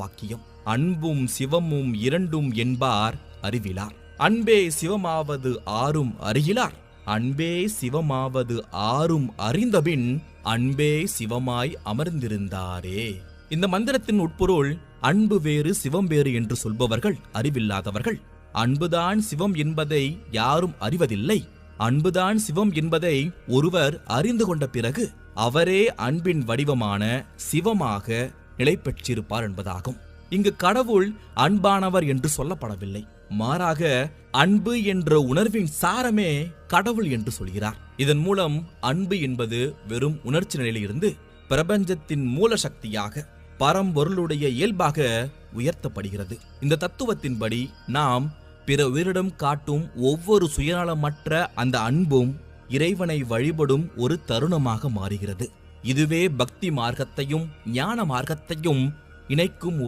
பாக்கியம். அன்பும் சிவமும் இரண்டும் என்பார் அறிவிலார். அன்பே சிவமாவது ஆறும் அறிகிலார். அன்பே சிவமாவது ஆறும் அறிந்தபின் அன்பே சிவமாய் அமர்ந்திருந்தாரே. இந்த மந்திரத்தின் உட்பொருள் அன்பு வேறு சிவம் வேறு என்று சொல்பவர்கள் அறிவில்லாதவர்கள். அன்புதான் சிவம் என்பதை யாரும் அறிவதில்லை. அன்புதான் சிவம் என்பதை ஒருவர் அறிந்து கொண்ட பிறகு அவரே அன்பின் வடிவமான சிவமாக நிலை பெற்றிருப்பார் என்பதாகும். இங்கு கடவுள் அன்பானவர் என்று சொல்லப்படவில்லை. மாறாக அன்பு என்ற உணர்வின் சாரமே கடவுள் என்று சொல்கிறார். இதன் மூலம் அன்பு என்பது வெறும் உணர்ச்சி நிலையிலிருந்து பிரபஞ்சத்தின் மூல சக்தியாக பரம்பொருளுடைய இயல்பாக உயர்த்தப்படுகிறது. இந்த தத்துவத்தின்படி நாம் பிற உயிரிடம் காட்டும் ஒவ்வொரு சுயநலமற்ற அந்த அன்பும் இறைவனை வழிபடும் ஒரு தருணமாக மாறுகிறது. இதுவே பக்தி மார்க்கத்தையும் ஞான மார்க்கத்தையும் இணைக்கும்